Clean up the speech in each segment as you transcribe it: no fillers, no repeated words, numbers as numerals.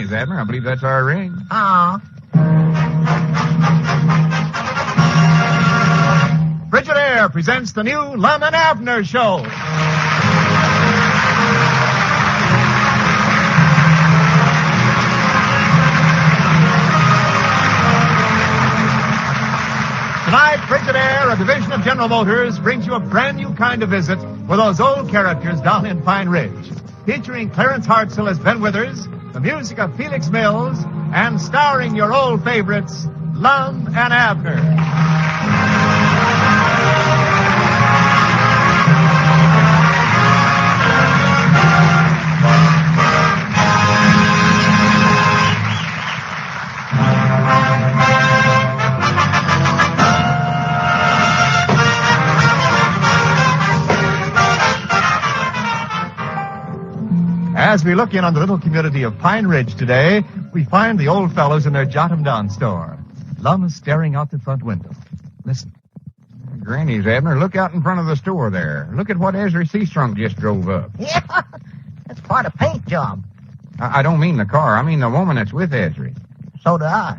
Granny's, Abner. I believe that's our ring. Frigidaire presents the new Lum and Abner Show. Tonight, Frigidaire, a division of General Motors, brings you a brand new kind of visit with those old characters down in Pine Ridge. Featuring Clarence Hartzell as Ben Withers, the music of Felix Mills, and starring your old favorites, Lum and Abner. As we look in on the little community of Pine Ridge today, we find the old fellows in their Jot-'em-Down store. Lum is staring out the front window. Listen. Granny's, Abner, look out in front of the store there. Look at what Ezra Seastrunk just drove up. Yeah, that's quite a paint job. I don't mean the car. I mean the woman that's with Ezra. So do I.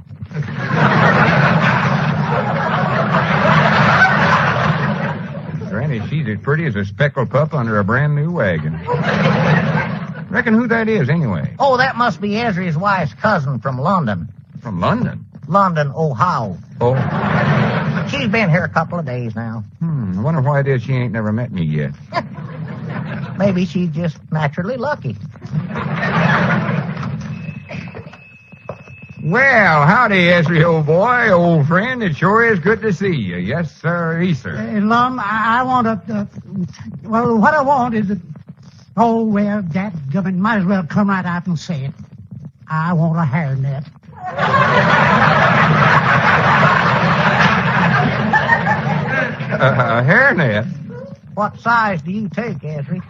Granny, she's as pretty as a speckled pup under a brand new wagon. Reckon who that is, anyway? Oh, that must be Ezra's wife's cousin from London. From London? London, Ohio. Oh. She's been here a couple of days now. I wonder why it is she ain't never met me yet. Maybe she's just naturally lucky. Well, howdy, Ezra, old boy, old friend. It sure is good to see you. Yes, sir, sir. Lum, I want to... well, what I want is... oh, well, dadgummit, might as well come right out and say it. I want a hairnet. A hairnet? What size do you take, Ezra?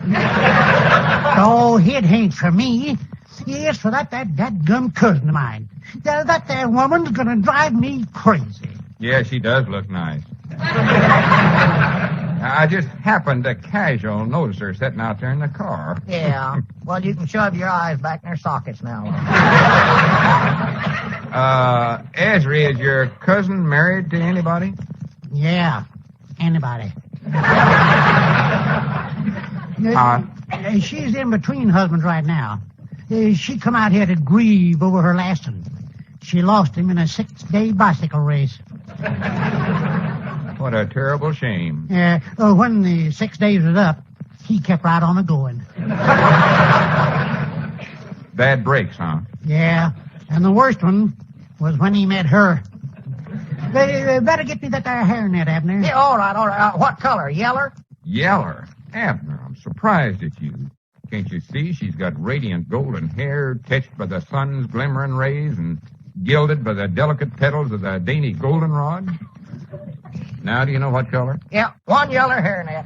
Oh, it ain't for me. It's for that dadgum cousin of mine. That there woman's gonna drive me crazy. Yeah, she does look nice. I just happened to casual notice her sitting out there in the car. Yeah. Well, you can shove your eyes back in their sockets now. Ezra, is your cousin married to anybody? Yeah, anybody. She's in between husbands right now. She come out here to grieve over her last one. She lost him in a 6-day bicycle race. What a terrible shame. When the 6 days was up, he kept right on a-going. Bad breaks, huh? Yeah, and the worst one was when he met her. Better get me that there hairnet, Abner. Yeah, all right. What color? Yeller? Yeller? Abner, I'm surprised at you. Can't you see she's got radiant golden hair touched by the sun's glimmering rays and gilded by the delicate petals of the dainty goldenrod? Now, do you know what color? Yeah, one yeller hairnet.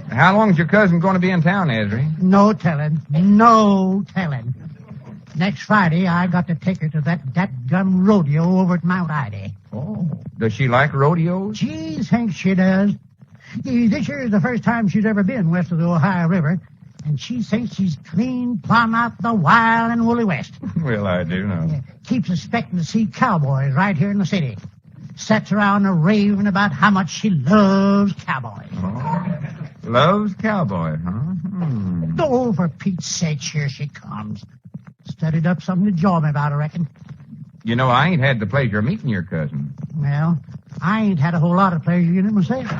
How long's your cousin going to be in town, Ezra? No telling. No telling. Next Friday, I got to take her to that gun rodeo over at Mount Ida. Oh. Does she like rodeos? She thinks she does. This year is the first time she's ever been west of the Ohio River, and she thinks she's clean plumb out the wild and woolly west. Well, I do know. Keeps expecting to see cowboys right here in the city. Sits around a raving about how much she loves cowboys. Oh. Loves cowboys, huh? Oh, for Pete's sake, here she comes. Studied up something to jaw me about, I reckon. You know, I ain't had the pleasure of meeting your cousin. Well, I ain't had a whole lot of pleasure in it myself. Hurry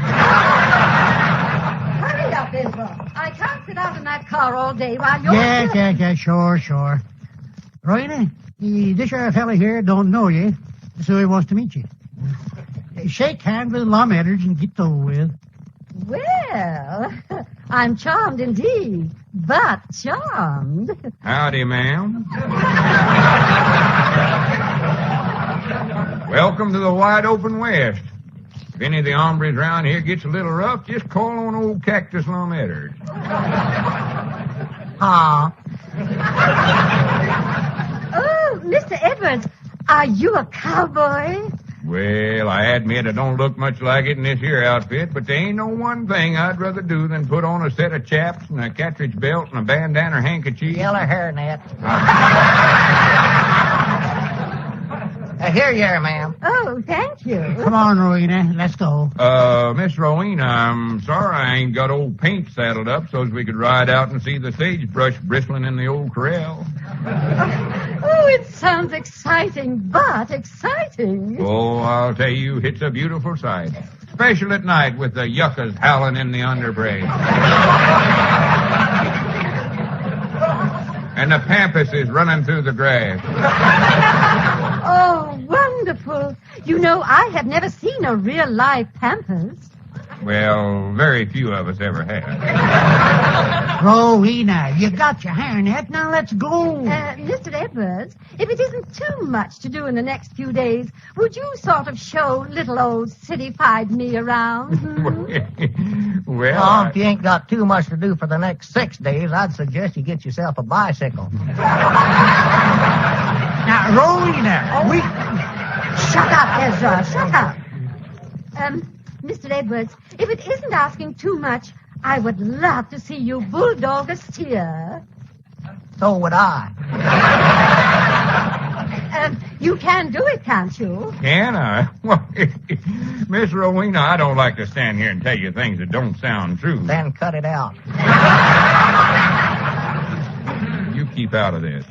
up, Isabel. I can't sit out in that car all day while you're... Yeah, sure. Rowena, this here fella here don't know you, so he wants to meet you. Shake hands with Lum Edwards and get over with. Well, I'm charmed indeed, but charmed. Howdy, ma'am. Welcome to the wide open West. If any of the hombres around here gets a little rough, just call on old Cactus Lum Edwards. Ah. Oh, Mr. Edwards, are you a cowboy? Well, I admit I don't look much like it in this here outfit, but there ain't no one thing I'd rather do than put on a set of chaps and a cartridge belt and a bandana handkerchief. Yellow hairnet. Here you are, ma'am. Oh, thank you. Come on, Rowena. Let's go. Miss Rowena, I'm sorry I ain't got old Paint saddled up so's we could ride out and see the sagebrush bristling in the old corral. Oh, it sounds exciting, but exciting. Oh, I'll tell you, it's a beautiful sight. Especially at night with the yuccas howling in the underbrush. And the pampas is running through the grass. Oh, wonderful. You know, I have never seen a real live pampas. Well, very few of us ever have. Rowena, you got your hairnet. Now let's go. Mr. Edwards, if it isn't too much to do in the next few days, would you sort of show little old city-fied me around? Well, if you ain't got too much to do for the next 6 days, I'd suggest you get yourself a bicycle. Now, Rowena, we... Shut up, Ezra, shut up. Mr. Edwards, if it isn't asking too much, I would love to see you bulldog a steer. So would I. You can do it, can't you? Can I? Well, Miss Rowena, I don't like to stand here and tell you things that don't sound true. Then cut it out. You keep out of this.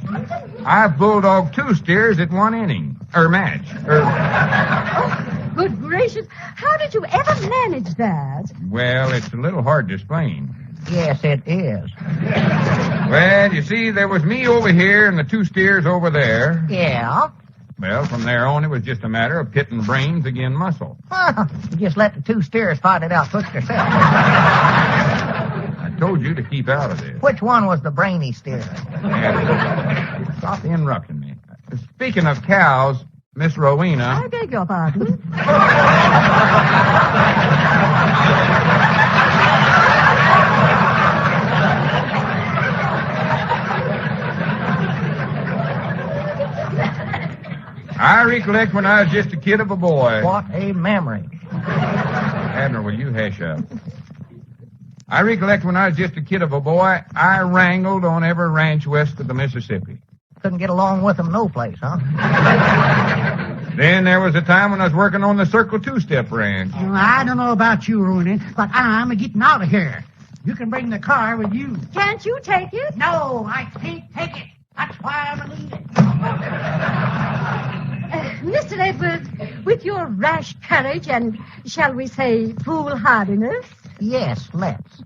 I've bulldogged 2 steers at 1 inning. Match. Oh, good gracious. How did you ever manage that? Well, it's a little hard to explain. Yes, it is. Well, you see, there was me over here and the 2 steers over there. Yeah? Well, from there on, it was just a matter of pitting brains against muscle. You just let the 2 steers fight it out quick yourself. I told you to keep out of this. Which one was the brainy steer? Stop interrupting me. Speaking of cows, Miss Rowena... I beg your pardon. I recollect when I was just a kid of a boy. What a memory. Abner, will you hush up? I recollect when I was just a kid of a boy, I wrangled on every ranch west of the Mississippi. Couldn't get along with them no place, huh? Then there was a time when I was working on the Circle Two-Step Ranch. Well, I don't know about you, Rooney, but I'm getting out of here. You can bring the car with you. Can't you take it? No, I can't take it. That's why I'm leaving. Mr. Edwards, with your rash courage and, shall we say, foolhardiness, Yes, let's.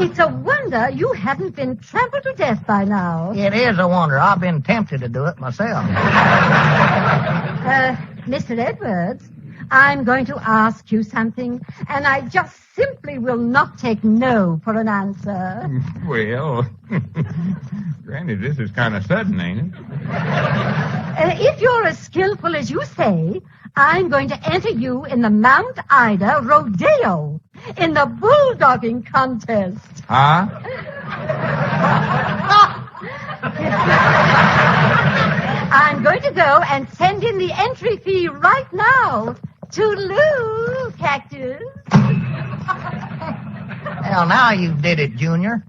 it's a wonder you haven't been trampled to death by now. It is a wonder. I've been tempted to do it myself. Mr. Edwards, I'm going to ask you something, and I just simply will not take no for an answer. Well, granted, this is kind of sudden, ain't it? If you're as skillful as you say, I'm going to enter you in the Mount Ida Rodeo in the bulldogging contest. Huh? I'm going to go and send in the entry fee right now. Toodaloo, Cactus. Well, now you did it, Junior.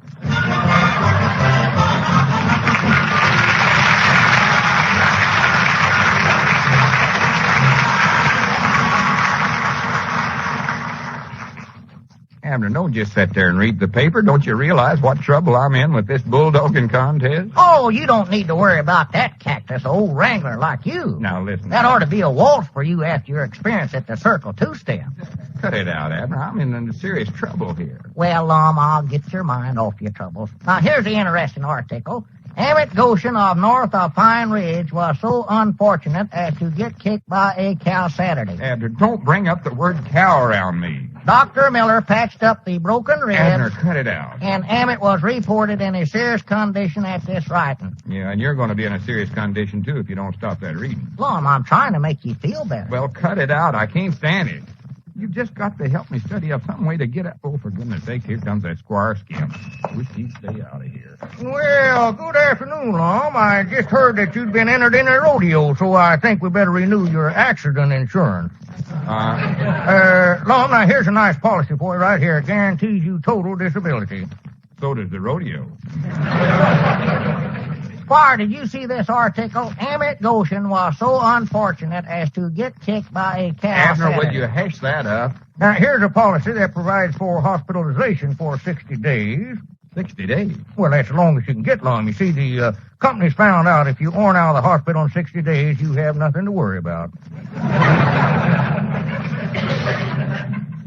Abner, don't just sit there and read the paper. Don't you realize what trouble I'm in with this bulldogging contest? Oh, you don't need to worry about that, Cactus, old wrangler like you. Now, listen. That ought to be a waltz for you after your experience at the Circle Two-Step. Cut it out, Abner. I'm in serious trouble here. Well, I'll get your mind off your troubles. Now, here's the interesting article. Emmett Goshen of north of Pine Ridge was so unfortunate as to get kicked by a cow Saturday. Abner, don't bring up the word cow around me. Dr. Miller patched up the broken Abner, ribs, cut it out. and Emmett was reported in a serious condition at this writing. Yeah, and you're going to be in a serious condition, too, if you don't stop that reading. Lom, I'm trying to make you feel better. Well, cut it out. I can't stand it. You've just got to help me study up some way to get up. Oh, for goodness sake, here comes that squire skim. Wish he'd stay out of here. Well, good afternoon, Lum. I just heard that you'd been entered in a rodeo, so I think we better renew your accident insurance. Lum, now here's a nice policy for you right here. It guarantees you total disability. So does the rodeo. Squire, did you see this article? Emmett Goshen was so unfortunate as to get kicked by a cow. Abner, senator. would you hash that up? Now, here's a policy that provides for hospitalization for 60 days. 60 days. Well, that's as long as you can get, Lum. You see, the company's found out if you aren't out of the hospital in 60 days, you have nothing to worry about.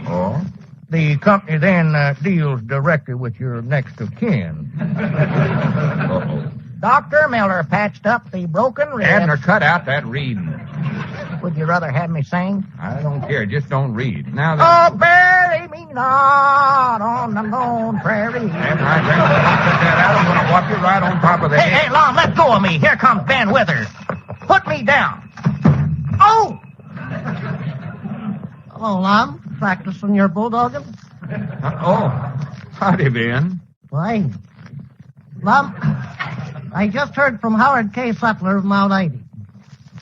Oh? The company then deals directly with your next of kin. Uh-oh. Dr. Miller patched up the broken rib. Abner, cut out that reading. Would you rather have me sing? I don't care. Just don't read. Now Oh, then. bury me not on the lone prairie. Abner, I think I'll cut that out. I'm going to whop you right on top of the Hey, head. hey, Lon, let go of me. Here comes Ben Withers. Put me down. Oh! Hello, Lum. Practicing your bulldogging? Oh, howdy, Ben. Fine. Lum, I just heard from Howard K. Sutler of Mount Ida.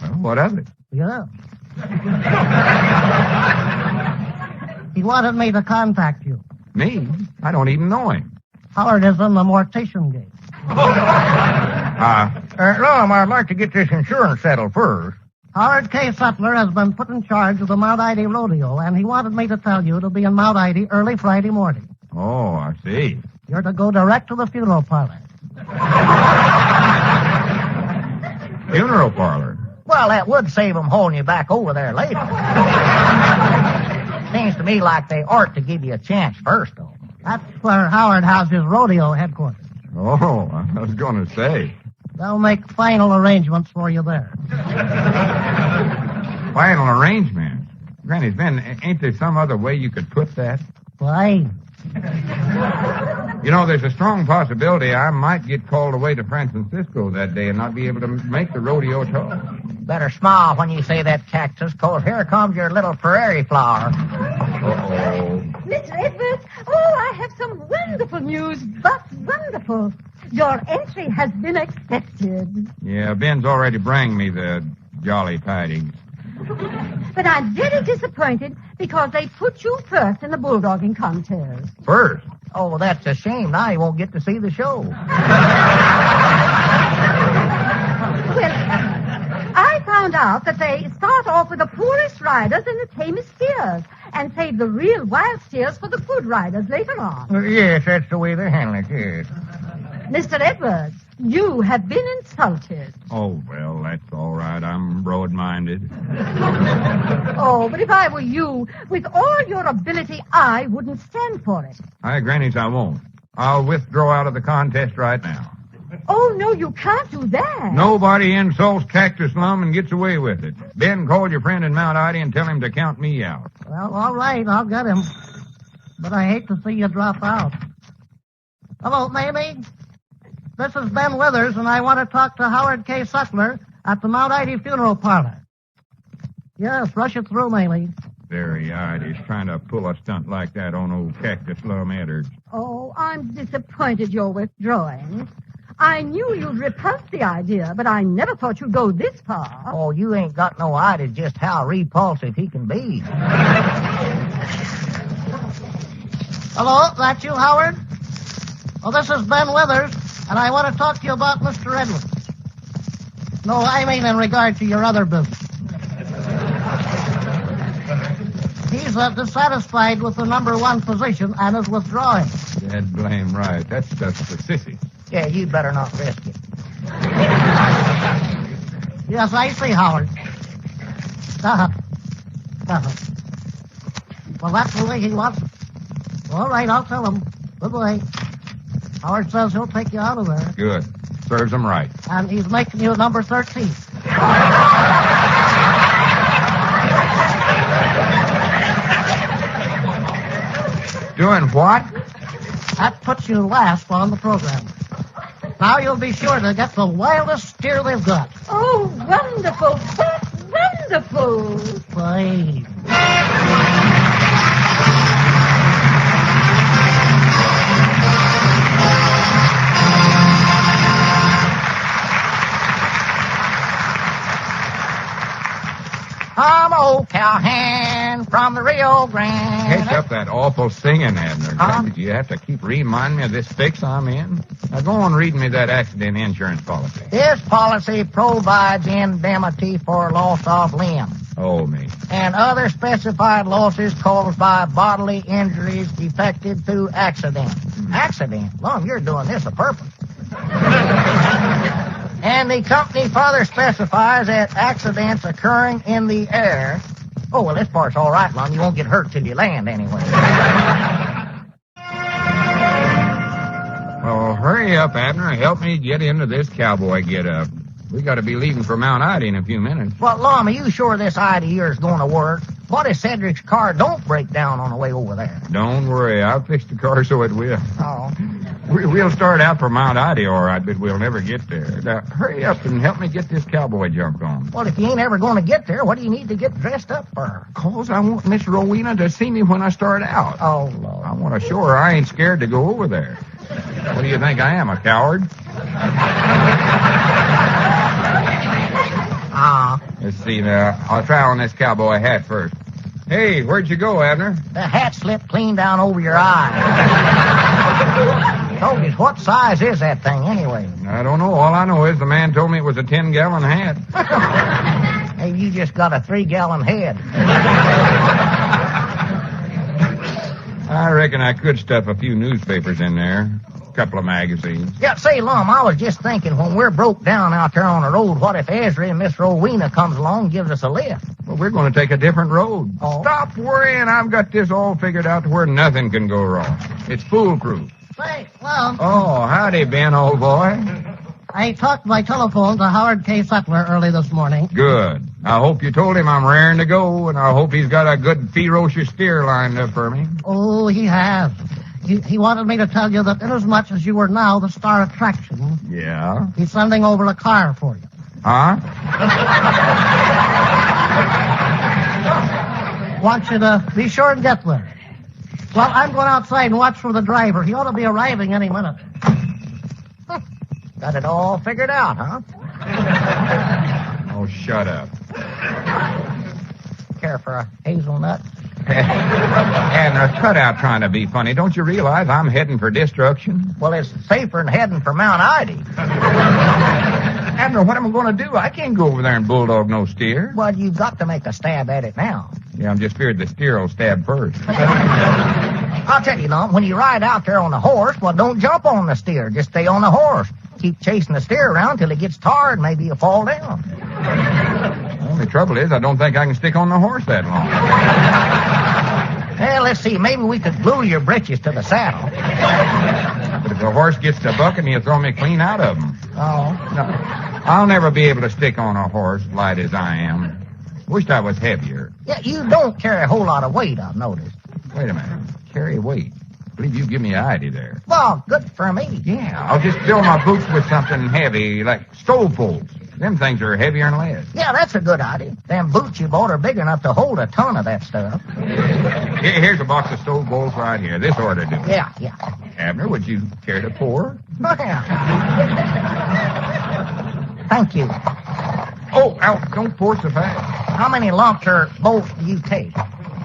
Well, what of it? Yeah. He wanted me to contact you. Me? I don't even know him. Howard is in the mortician game. Lum, I'd like to get this insurance settled first. Howard K. Sutler has been put in charge of the Mount Ida Rodeo, and he wanted me to tell you to be in Mount Ida early Friday morning. Oh, I see. You're to go direct to the funeral parlor. Funeral parlor. Well, that would save them hauling you back over there later. Seems to me like they ought to give you a chance first, though. That's where Howard has his rodeo headquarters. Oh, I was going to say. They'll make final arrangements for you there. Final arrangement. Granny, Ben, ain't there some other way you could put that? Fine. You know, there's a strong possibility I might get called away to San Francisco that day and not be able to make the rodeo at all. Better smile when you say that, Cactus, 'cause here comes your little prairie flower. Uh-oh. Mr. Edwards, I have some wonderful news, but wonderful. Your entry has been accepted. Yeah, Ben's already bring me the jolly tidings. But I'm very disappointed because they put you first in the bulldogging contest. First? Oh, that's a shame. Now you won't get to see the show. Well, I found out that they start off with the poorest riders and the tamest steers and save the real wild steers for the good riders later on. Yes, that's the way they handle it, yes. Mr. Edwards, you have been insulted. Oh, well, that's all right. I'm broad-minded. Oh, but if I were you, with all your ability, I wouldn't stand for it. Hi, Grannies, I won't. I'll withdraw out of the contest right now. Oh, no, you can't do that. Nobody insults Cactus Lum and gets away with it. Ben, call your friend in Mount Ida and tell him to count me out. Well, all right, I'll get him. But I hate to see you drop out. Hello, Mamie. This is Ben Withers, and I want to talk to Howard K. Sutler at the Mount Ida Funeral Parlor. Yes, rush it through, Mamie. Very-eyed. He's trying to pull a stunt like that on old Cactus Lum Edwards. Oh, I'm disappointed you're withdrawing. I knew you'd repulse the idea, but I never thought you'd go this far. Oh, you ain't got no idea just how repulsive he can be. Hello, that you, Howard? Well, this is Ben Withers, and I want to talk to you about Mr. Edwards. No, I mean in regard to your other business. He's dissatisfied with the number one position and is withdrawing. Dead blame right. That's just the sissy. Yeah, you better not risk it. Yes, I see, Howard. Well, that's the way he wants it. All right, I'll tell him. Good way. Howard says he'll take you out of there. Good. Serves him right. And he's making you number 13. Doing what? That puts you last on the program. Now you'll be sure to get the wildest steer they've got. Oh, wonderful. That's wonderful. Fine. cowhand from the Rio Grande. Catch up that awful singing, Abner. Huh? Did you have to keep reminding me of this fix I'm in? Now go on reading me that accident insurance policy. This policy provides indemnity for loss of limb Oh, me. and other specified losses caused by bodily injuries defected through accident. Accident? Lum, you're doing this a purpose. And the company further specifies that accidents occurring in the air. Oh, well, this part's all right, Lum. You won't get hurt till you land anyway. Well, hurry up, Abner. Help me get into this cowboy get-up. We got to be leaving for Mount Ida in a few minutes. Well, Lum, are you sure this idea is going to work? What if Cedric's car don't break down on the way over there? Don't worry. I'll fix the car so it will. Oh. We'll start out for Mount Ida, all right, but we'll never get there. Now, hurry up and help me get this cowboy junk on. Well, if you ain't ever going to get there, what do you need to get dressed up for? 'Cause I want Miss Rowena to see me when I start out. Oh, Lord. I want to show her I ain't scared to go over there. What do you think I am, a coward? Let's see now. I'll try on this cowboy hat first. Hey, where'd you go, Abner? The hat slipped clean down over your eye. Togus, what size is that thing anyway? I don't know. All I know is the man told me it was a 10-gallon hat. Hey, you just got a 3-gallon head. I reckon I could stuff a few newspapers in there. A couple of magazines. Yeah, say, Lum, I was just thinking, when we're broke down out there on the road, what if Ezra and Miss Rowena comes along and gives us a lift? Well, we're going to take a different road. Oh. Stop worrying. I've got this all figured out to where nothing can go wrong. It's foolproof. Say, Lum, Oh, howdy, Ben, old boy. I talked by telephone to Howard K. Sutler early this morning. Good. I hope you told him I'm raring to go, and I hope he's got a good ferocious steer lined up for me. Oh, he has. He wanted me to tell you that inasmuch as you are now the star attraction, Yeah? he's sending over a car for you. Huh? Want you to be sure and get there. Well, I'm going outside and watch for the driver. He ought to be arriving any minute. Got it all figured out, huh? Oh, shut up. Care for a hazelnut? Abner, cut out trying to be funny. Don't you realize I'm heading for destruction? Well, it's safer than heading for Mount Ida. Abner, what am I going to do? I can't go over there and bulldog no steer. Well, you've got to make a stab at it now. Yeah, I'm just feared the steer will stab first. I'll tell you, Lum, when you ride out there on a horse, well, don't jump on the steer. Just stay on the horse. Keep chasing the steer around till it gets tired. Maybe you'll fall down. The only trouble is I don't think I can stick on the horse that long. Well, let's see. Maybe we could glue your britches to the saddle. But if the horse gets to bucking, he'll throw me clean out of him. Oh. No, I'll never be able to stick on a horse, light as I am. Wished I was heavier. Yeah, you don't carry a whole lot of weight, I've noticed. Wait a minute. Carry weight. I believe you give me an idea there. Well, good for me. Yeah, I'll just fill my boots with something heavy, like stove poles. Them things are heavier than lead. Yeah, that's a good idea. Them boots you bought are big enough to hold a ton of that stuff. Here's a box of stove bowls right here. This ought to do. Yeah. Abner, would you care to pour? Yeah. Thank you. Oh, ouch, don't pour so fast. How many lumps or bolts do you take?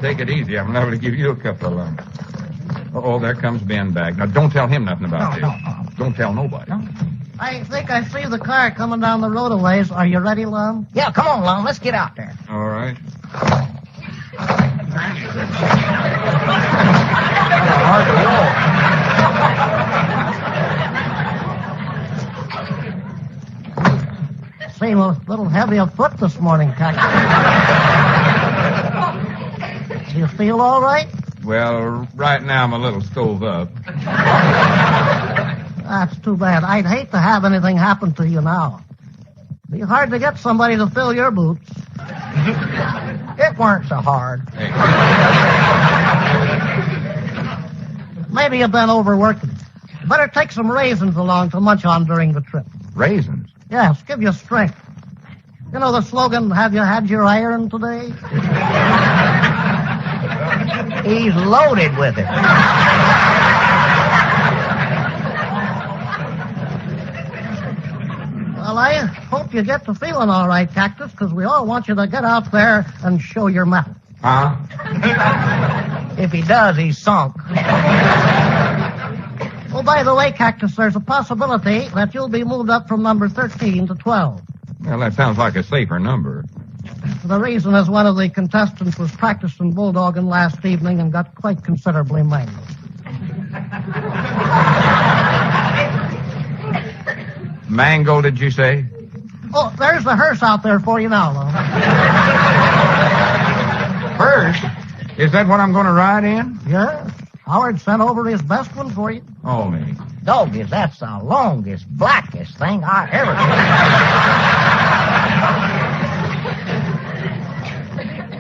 Take it easy. I'm liable to give you a couple of lumps. Uh-oh, there comes Ben back. Now, don't tell him nothing about this. No. Don't tell nobody. I think I see the car coming down the road a ways. Are you ready, Lum? Yeah, come on, Lum. Let's get out there. All right. Hard to walk. Seem a little heavy of foot this morning, Cocky. Do you feel all right? Well, right now I'm a little stove up. That's too bad. I'd hate to have anything happen to you now. Be hard to get somebody to fill your boots. It weren't so hard. Hey, Maybe you've been overworking. Better take some raisins along to munch on during the trip. raisins. Yes, give you strength. You know the slogan, have you had your iron today? He's loaded with it. Well, hope you get to feeling all right, Cactus, because we all want you to get out there and show your mettle. Huh? If he does, he's sunk. Oh, by the way, Cactus, there's a possibility that you'll be moved up from number 13 to 12. Well, that sounds like a safer number. The reason is one of the contestants was practicing bulldogging last evening and got quite considerably mangled. Mangled, did you say? Oh, there's the hearse out there for you now, Lon. First? Is that what I'm going to ride in? Yes. Howard sent over his best one for you. Oh, me. Doggy, that's the longest, blackest thing I ever seen.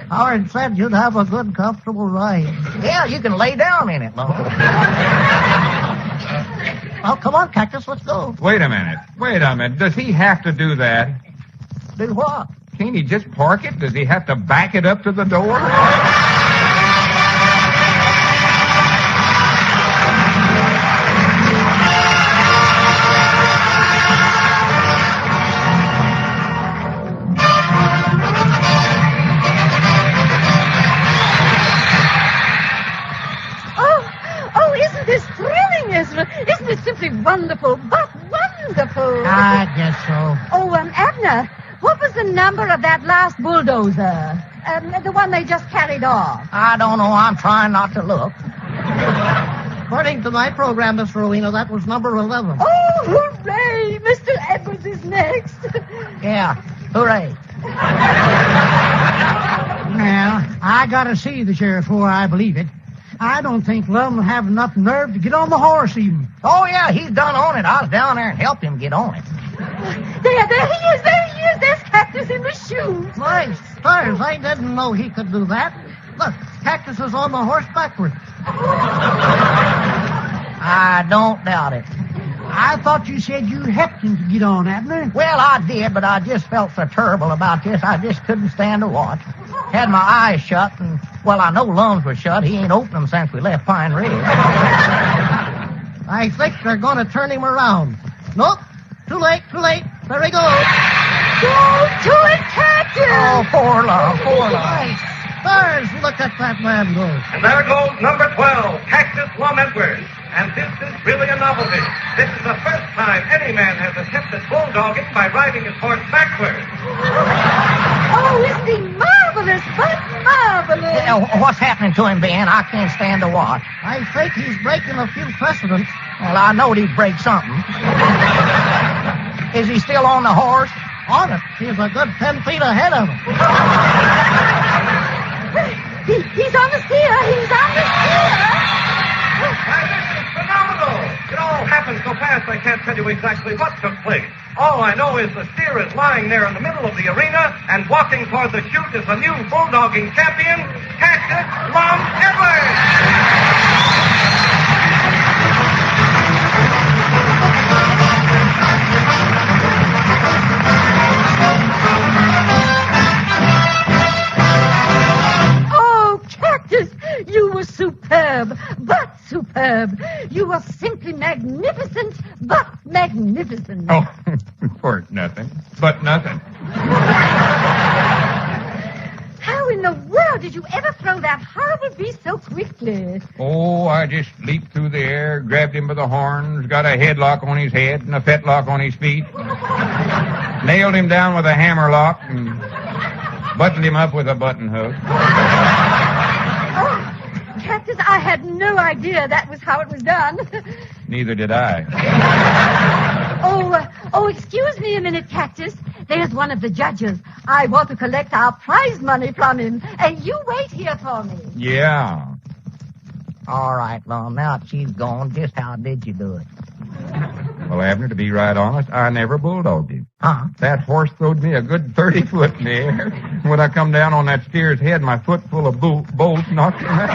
Howard said you'd have a good, comfortable ride. Yeah, you can lay down in it, Lon. Oh, come on, Cactus, let's go. Wait a minute. Does he have to do that? Do what? Can't he just park it? Does he have to back it up to the door? Oh, isn't this thrilling, Ezra? Isn't it simply wonderful, but wonderful? I guess so. Oh, Abner, what was the number of that last bulldozer? The one they just carried off. I don't know. I'm trying not to look. According to my program, Miss Rowena, that was number 11. Oh, hooray! Mr. Edwards is next. Yeah, hooray. Well, I gotta see the sheriff before I believe it. I don't think Lum will have enough nerve to get on the horse even. Oh, yeah, he's done on it. I was down there and helped him get on it. There he is. There's Cactus in the shoes. My stars, I didn't know he could do that. Look, Cactus is on the horse backwards. I don't doubt it. I thought you said you helped him to get on, Abner. Well, I did, but I just felt so terrible about this. I just couldn't stand to watch. Had my eyes shut, and, well, I know Lums were shut. He ain't opened them since we left Pine Ridge. I think they're going to turn him around. Nope, too late. There he goes. Go to it, Cactus. Oh, poor Lum. Stars, look at that man go. And there goes number 12, Cactus Lum Edwards. And this is really a novelty. This is the first time any man has attempted bulldogging by riding his horse backwards. Oh, isn't he marvelous, but marvelous? What's happening to him, Ben? I can't stand to watch. I think he's breaking a few precedents. Well, I knowed he'd break something. Is he still on the horse? On it. He's a good 10 feet ahead of him. He's on the steer. Why, this is phenomenal. It all happened so fast I can't tell you exactly what took place. All I know is the steer is lying there in the middle of the arena, and walking toward the chute is the new bulldogging champion, Cactus Lum Edwards. Oh, Cactus, you were superb, but superb. You were simply magnificent, but magnificent. Oh, for nothing. But nothing. How in the world did you ever throw that horrible beast so quickly? Oh, I just leaped through the air, grabbed him by the horns, got a headlock on his head and a fetlock on his feet, nailed him down with a hammerlock, and buttoned him up with a button hook. Oh, Cactus, I had no idea that was how it was done. Neither did I. Oh, excuse me a minute, Cactus. There's one of the judges. I want to collect our prize money from him, and you wait here for me. Yeah. All right, Lum, now that she's gone, just how did you do it? Well, Abner, to be right honest, I never bulldogged him. Huh? That horse throwed me a good 30 foot in the air. When I come down on that steer's head, my foot full of bolts knocked him out.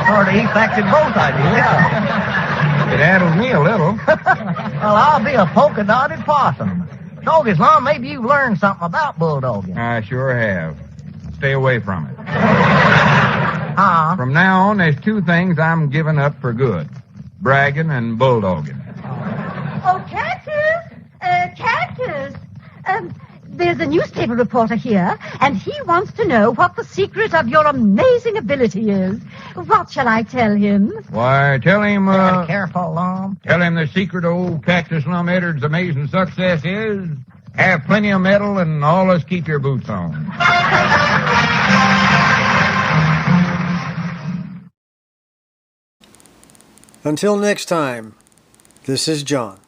Sort of affected both ideas. It addles me a little. Well, I'll be a polka-dotted possum. Doggies, Lum, maybe you've learned something about bulldogging. I sure have. Stay away from it. Huh? From now on, there's two things I'm giving up for good. bragging and bulldogging. Oh, Cactus! Cactus! There's a newspaper reporter here, and he wants to know what the secret of your amazing ability is. What shall I tell him? Why, tell him, Careful, Lum. tell him the secret of old Cactus Lum Eddard's amazing success is have plenty of metal and always keep your boots on. Until next time, this is John.